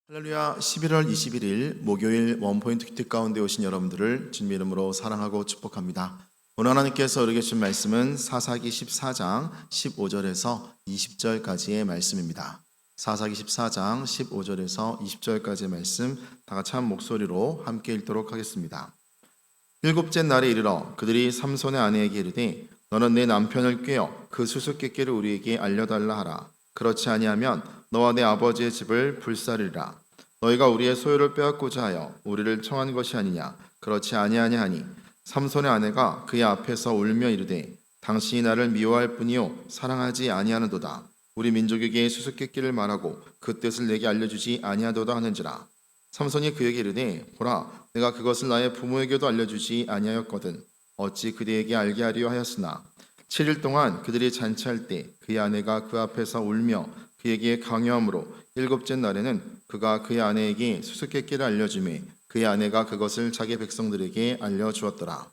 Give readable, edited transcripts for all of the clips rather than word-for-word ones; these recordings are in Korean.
할렐루야. 11월 21일 목요일 원포인트 큐티 가운데 오신 여러분들을 주님의 이름으로 사랑하고 축복합니다. 오늘 하나님께서 우리에게 주신 말씀은 사사기 14장 15절에서 20절까지의 말씀입니다. 사사기 14장 15절에서 20절까지의 말씀 다 같이 한 목소리로 함께 읽도록 하겠습니다. 일곱째 날에 이르러 그들이 삼손의 아내에게 이르되 너는 내 남편을 꾀어 그 수수께끼를 우리에게 알려달라 하라. 그렇지 아니하면 너와 내 아버지의 집을 불사르리라. 너희가 우리의 소유를 빼앗고자 하여 우리를 청한 것이 아니냐. 그렇지 아니하냐 하니 삼손의 아내가 그의 앞에서 울며 이르되 당신이 나를 미워할 뿐이요 사랑하지 아니하는도다. 우리 민족에게 수수께끼를 말하고 그 뜻을 내게 알려주지 아니하도다 하는지라. 삼손이 그에게 이르되 보라 내가 그것을 나의 부모에게도 알려주지 아니하였거든 어찌 그대에게 알게 하려 하였으나 7일 동안 그들이 잔치할 때 그의 아내가 그 앞에서 울며 그에게 강요함으로 일곱째 날에는 그가 그의 아내에게 수수께끼를 알려주매 그의 아내가 그것을 자기 백성들에게 알려주었더라.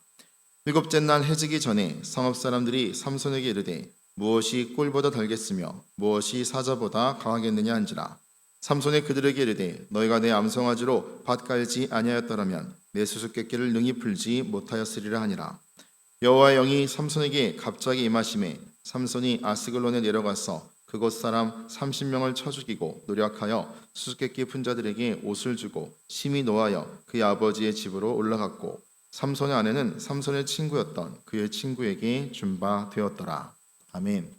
일곱째 날 해지기 전에 성읍 사람들이 삼손에게 이르되 무엇이 꿀보다 달겠으며 무엇이 사자보다 강하겠느냐 한지라. 삼손이 그들에게 이르되 너희가 내 암송아지로 밭 갈지 아니하였더라면 내 수수께끼를 능히 풀지 못하였으리라 하니라. 여호와의 영이 삼손에게 갑자기 임하심에 삼손이 아스글론에 내려가서 그곳 사람 30명을 쳐 죽이고 노력하여 수수께끼 푼 자들에게 옷을 주고 심히 노하여 그의 아버지의 집으로 올라갔고 삼손의 아내는 삼손의 친구였던 그의 친구에게 준 바 되었더라. 아멘.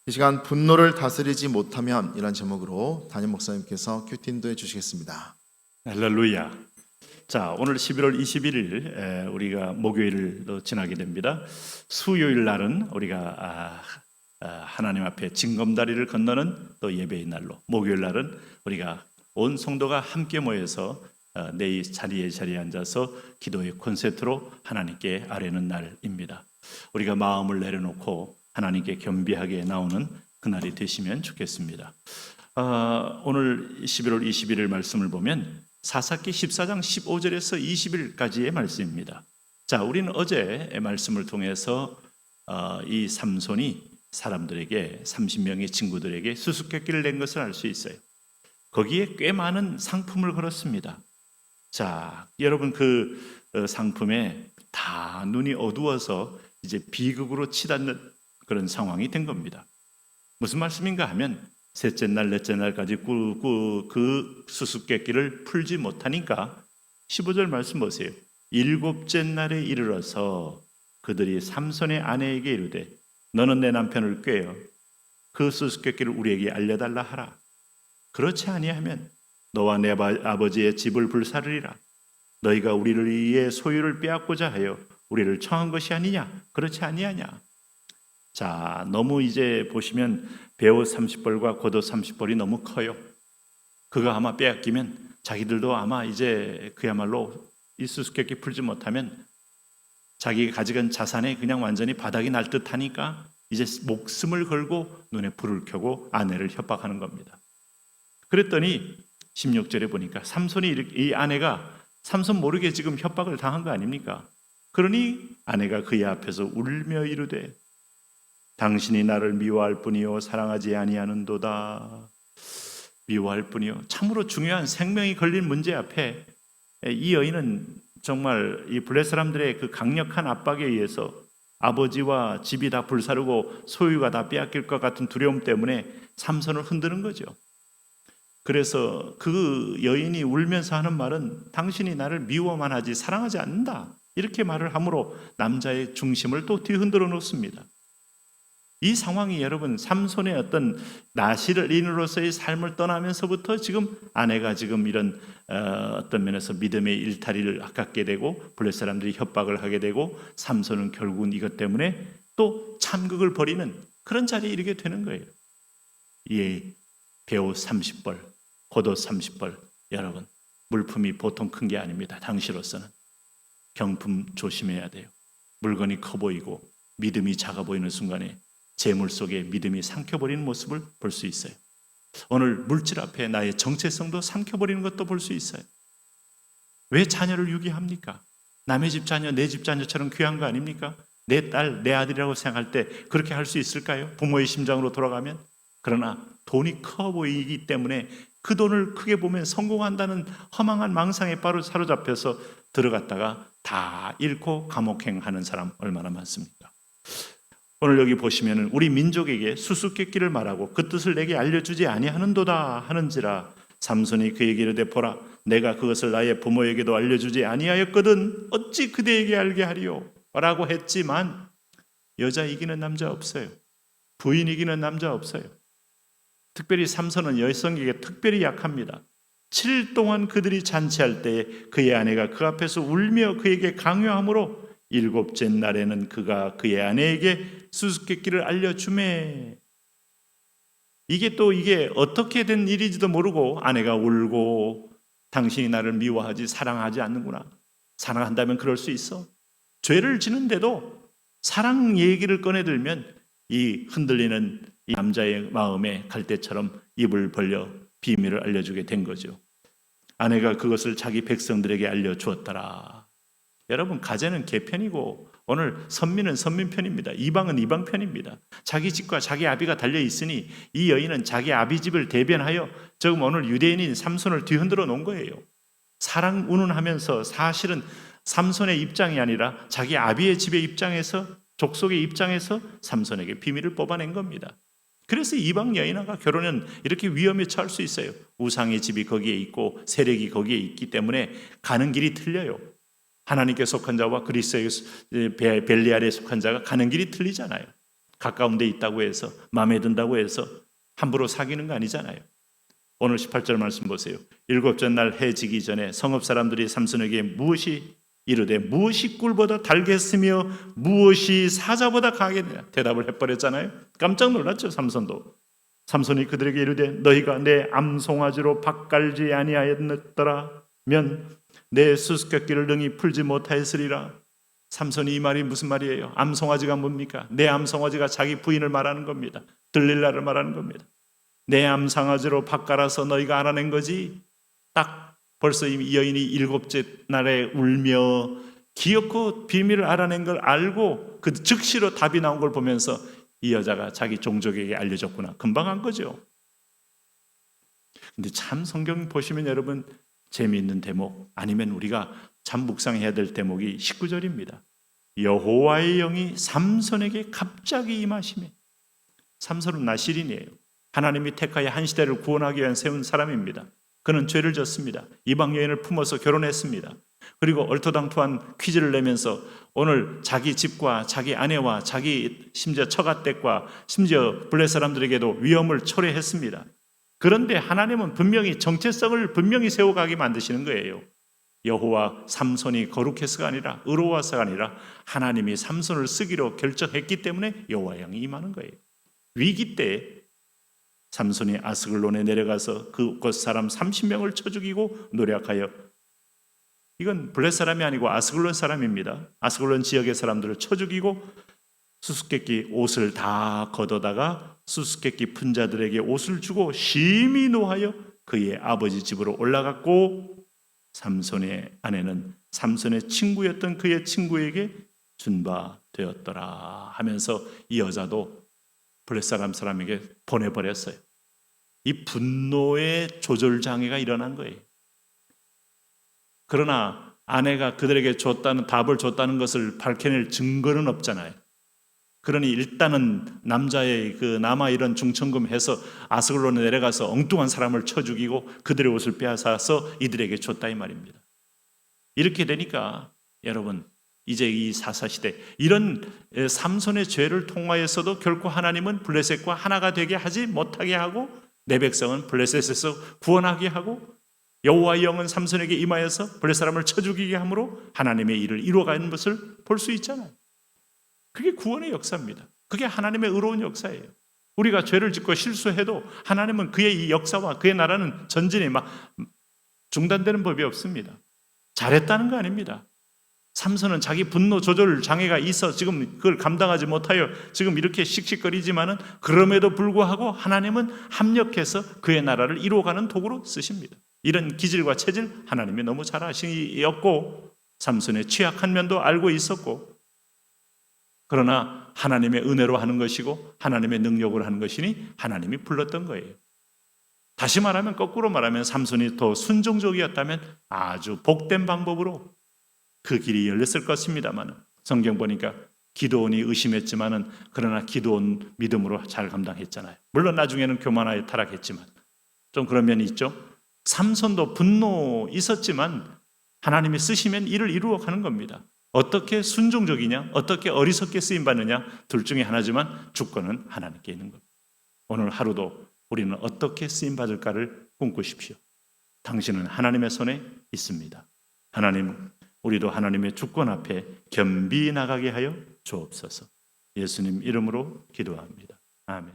이 시간 분노를 다스리지 못하면 이란 제목으로 담임 목사님께서 큐티 인도해 주시겠습니다. 할렐루야. 자, 오늘 11월 21일 우리가 목요일을 지나게 됩니다. 수요일 날은 우리가 하나님 앞에 징검다리를 건너는 또 예배의 날로, 목요일 날은 우리가 온 성도가 함께 모여서 내 자리에 앉아서 기도의 콘서트로 하나님께 아뢰는 날입니다. 우리가 마음을 내려놓고 하나님께 겸비하게 나오는 그날이 되시면 좋겠습니다. 오늘 11월 21일 말씀을 보면 사사기 14장 15절에서 20일까지의 말씀입니다. 자, 우리는 어제의 말씀을 통해서 이 삼손이 사람들에게 30명의 친구들에게 수수께끼를 낸 것을 알 수 있어요. 거기에 꽤 많은 상품을 걸었습니다. 자, 여러분 그 상품에 다 눈이 어두워서 이제 비극으로 치닫는 그런 상황이 된 겁니다. 무슨 말씀인가 하면 셋째 날, 넷째 날까지 그 수수께끼를 풀지 못하니까 15절 말씀 보세요. 일곱째 날에 이르러서 그들이 삼손의 아내에게 이르되 너는 내 남편을 꾀어 그 수수께끼를 우리에게 알려달라 하라. 그렇지 아니하면 너와 내 아버지의 집을 불사르리라. 너희가 우리를 위해 소유를 빼앗고자 하여 우리를 청한 것이 아니냐. 그렇지 아니하냐. 자, 너무 이제 보시면 배옷 30벌과 겉옷 30벌이 너무 커요. 그거 아마 빼앗기면 자기들도 아마 이제 그야말로 이 수수께끼 풀지 못하면 자기가 가져간 자산에 그냥 완전히 바닥이 날 듯하니까 이제 목숨을 걸고 눈에 불을 켜고 아내를 협박하는 겁니다. 그랬더니 16절에 보니까 이 아내가 삼손 모르게 지금 협박을 당한 거 아닙니까? 그러니 아내가 그의 앞에서 울며 이르되 당신이 나를 미워할 뿐이요 사랑하지 아니하는도다. 미워할 뿐이요. 참으로 중요한 생명이 걸린 문제 앞에 이 여인은 정말 이 블레 사람들의 그 강력한 압박에 의해서 아버지와 집이 다 불사르고 소유가 다 빼앗길 것 같은 두려움 때문에 삼손을 흔드는 거죠. 그래서 그 여인이 울면서 하는 말은 당신이 나를 미워만 하지 사랑하지 않는다. 이렇게 말을 함으로 남자의 중심을 또 뒤흔들어 놓습니다. 이 상황이 여러분 삼손의 어떤 나시린으로서의 삶을 떠나면서부터 지금 아내가 지금 이런 어떤 면에서 믿음의 일탈이를 아깝게 되고 블레 사람들이 협박을 하게 되고 삼손은 결국은 이것 때문에 또 참극을 벌이는 그런 자리에 이르게 되는 거예요. 이 배옷 30벌, 겉옷 30벌 여러분 물품이 보통 큰 게 아닙니다. 당시로서는 경품 조심해야 돼요. 물건이 커 보이고 믿음이 작아 보이는 순간에 재물 속에 믿음이 삼켜버리는 모습을 볼 수 있어요. 오늘 물질 앞에 나의 정체성도 삼켜버리는 것도 볼 수 있어요. 왜 자녀를 유기합니까? 남의 집 자녀, 내 집 자녀처럼 귀한 거 아닙니까? 내 딸, 내 아들이라고 생각할 때 그렇게 할 수 있을까요? 부모의 심정으로 돌아가면? 그러나 돈이 커 보이기 때문에 그 돈을 크게 보면 성공한다는 허망한 망상에 바로 사로잡혀서 들어갔다가 다 잃고 감옥행하는 사람 얼마나 많습니까? 오늘 여기 보시면 우리 민족에게 수수께끼를 말하고 그 뜻을 내게 알려주지 아니하는도다 하는지라 삼손이 그에게 이르되 보라 내가 그것을 나의 부모에게도 알려주지 아니하였거든 어찌 그대에게 알게 하리요 라고 했지만 여자 이기는 남자 없어요. 부인 이기는 남자 없어요. 특별히 삼손은 여성에게 특별히 약합니다. 7일 동안 그들이 잔치할 때에 그의 아내가 그 앞에서 울며 그에게 강요함으로 7째 날에는 그가 그의 아내에게 수수께끼를 알려주매 이게 어떻게 된 일인지도 모르고 아내가 울고 당신이 나를 미워하지 사랑하지 않는구나. 사랑한다면 그럴 수 있어. 죄를 지는데도 사랑 얘기를 꺼내들면 이 흔들리는 이 남자의 마음에 갈대처럼 입을 벌려 비밀을 알려주게 된 거죠. 아내가 그것을 자기 백성들에게 알려주었더라. 여러분 가제는 개편이고 오늘 선민은 선민 편입니다. 이방은 이방 편입니다. 자기 집과 자기 아비가 달려 있으니 이 여인은 자기 아비 집을 대변하여 지금 오늘 유대인인 삼손을 뒤흔들어 놓은 거예요. 사랑 운운하면서 사실은 삼손의 입장이 아니라 자기 아비의 집의 입장에서 족속의 입장에서 삼손에게 비밀을 뽑아낸 겁니다. 그래서 이방 여인과 결혼은 이렇게 위험에 처할 수 있어요. 우상의 집이 거기에 있고 세력이 거기에 있기 때문에 가는 길이 틀려요. 하나님께 속한 자와 그리스도의 벨리알에 속한 자가 가는 길이 틀리잖아요. 가까운 데 있다고 해서 마음에 든다고 해서 함부로 사귀는 거 아니잖아요. 오늘 18절 말씀 보세요. 7째 날 해 지기 전에 성읍 사람들이 삼손에게 무엇이 이르되 무엇이 꿀보다 달겠으며 무엇이 사자보다 강하겠느냐 대답을 해버렸잖아요. 깜짝 놀랐죠. 삼손도. 삼손이 그들에게 이르되 너희가 내 암송아지로 밭갈지 아니하였더라면 내 수수께끼를 능히 풀지 못하였으리라. 삼손이 이 말이 무슨 말이에요? 암송아지가 뭡니까? 내 암송아지가 자기 부인을 말하는 겁니다. 들릴라를 말하는 겁니다. 내 암송아지로 밭갈아서 너희가 알아낸 거지. 딱 벌써 이 여인이 7째 날에 울며 기어코 비밀을 알아낸 걸 알고 그 즉시로 답이 나온 걸 보면서 이 여자가 자기 종족에게 알려줬구나. 금방 한 거죠. 근데 참 성경 보시면 여러분 재미있는 대목 아니면 우리가 참 묵상해야 될 대목이 19절입니다. 여호와의 영이 삼손에게 갑자기 임하시매. 삼손은 나실인이에요. 하나님이 택하여 한 시대를 구원하기 위한 세운 사람입니다. 그는 죄를 졌습니다. 이방 여인을 품어서 결혼했습니다. 그리고 얼토당토한 퀴즈를 내면서 오늘 자기 집과 자기 아내와 자기 심지어 처가댁과 심지어 블레 사람들에게도 위험을 초래했습니다. 그런데 하나님은 분명히 정체성을 분명히 세워가게 만드시는 거예요. 여호와 삼손이 거룩해서가 아니라 의로워서가 아니라 하나님이 삼손을 쓰기로 결정했기 때문에 여호와의 영이 임하는 거예요. 위기 때 삼손이 아스글론에 내려가서 그곳 사람 30명을 쳐 죽이고 노력하여 이건 블레 사람이 아니고 아스글론 사람입니다. 아스글론 지역의 사람들을 쳐 죽이고 수수께끼 옷을 다 걷어다가 수수께끼 분자들에게 옷을 주고 심히 노하여 그의 아버지 집으로 올라갔고 삼손의 아내는 삼손의 친구였던 그의 친구에게 준 바 되었더라 하면서 이 여자도 블레 사람에게 보내버렸어요. 이 분노의 조절 장애가 일어난 거예요. 그러나 아내가 그들에게 답을 줬다는 것을 밝혀낼 증거는 없잖아요. 그러니 일단은 남자의 그 남아 이런 중천금 해서 아스글론에 내려가서 엉뚱한 사람을 쳐 죽이고 그들의 옷을 빼앗아서 이들에게 줬다 이 말입니다. 이렇게 되니까 여러분 이제 이 사사시대 이런 삼손의 죄를 통하여서도 결코 하나님은 블레셋과 하나가 되게 하지 못하게 하고 내 백성은 블레셋에서 구원하게 하고 여호와의 영은 삼손에게 임하여서 블레셋 사람을 쳐 죽이게 함으로 하나님의 일을 이루어가는 것을 볼 수 있잖아요. 그게 구원의 역사입니다. 그게 하나님의 의로운 역사예요. 우리가 죄를 짓고 실수해도 하나님은 그의 이 역사와 그의 나라는 전진이 막 중단되는 법이 없습니다. 잘했다는 거 아닙니다. 삼손은 자기 분노 조절 장애가 있어 지금 그걸 감당하지 못하여 지금 이렇게 씩씩거리지만은 그럼에도 불구하고 하나님은 합력해서 그의 나라를 이루어가는 도구로 쓰십니다. 이런 기질과 체질 하나님이 너무 잘 아시었고 삼손의 취약한 면도 알고 있었고 그러나 하나님의 은혜로 하는 것이고 하나님의 능력으로 하는 것이니 하나님이 불렀던 거예요. 다시 말하면, 거꾸로 말하면 삼손이 더 순종적이었다면 아주 복된 방법으로 그 길이 열렸을 것입니다만, 성경 보니까 기드온이 의심했지만은 그러나 기드온 믿음으로 잘 감당했잖아요. 물론 나중에는 교만하여 타락했지만 좀 그런 면이 있죠. 삼손도 분노 있었지만 하나님이 쓰시면 이를 이루어 가는 겁니다. 어떻게 순종적이냐, 어떻게 어리석게 쓰임 받느냐, 둘 중에 하나지만 주권은 하나님께 있는 겁니다. 오늘 하루도 우리는 어떻게 쓰임 받을까를 꿈꾸십시오. 당신은 하나님의 손에 있습니다. 하나님, 우리도 하나님의 주권 앞에 겸비 나가게 하여 주옵소서. 예수님 이름으로 기도합니다. 아멘.